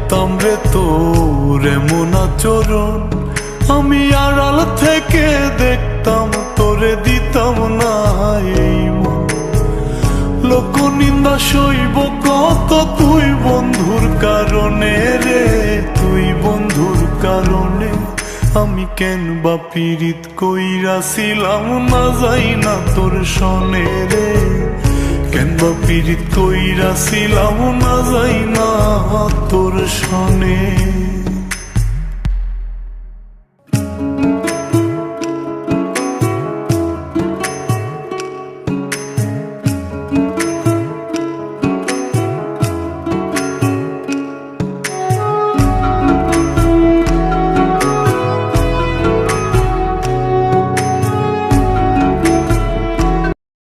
দেখতাম রে তোর এমন আচরণ, আমি আড়াল থেকে দেখতাম তোরে দিতাম না এই মন। লোক নিন্দা সইব কত তুই বন্ধুর কারণে রে, তুই বন্ধুর কারণে। আমি কেন বা পীড়িত কইরাছিলাম না যাই না তোর সনে রে, কেন বা পীড়িত কইরাছিলাম না যাই না তোর সনে।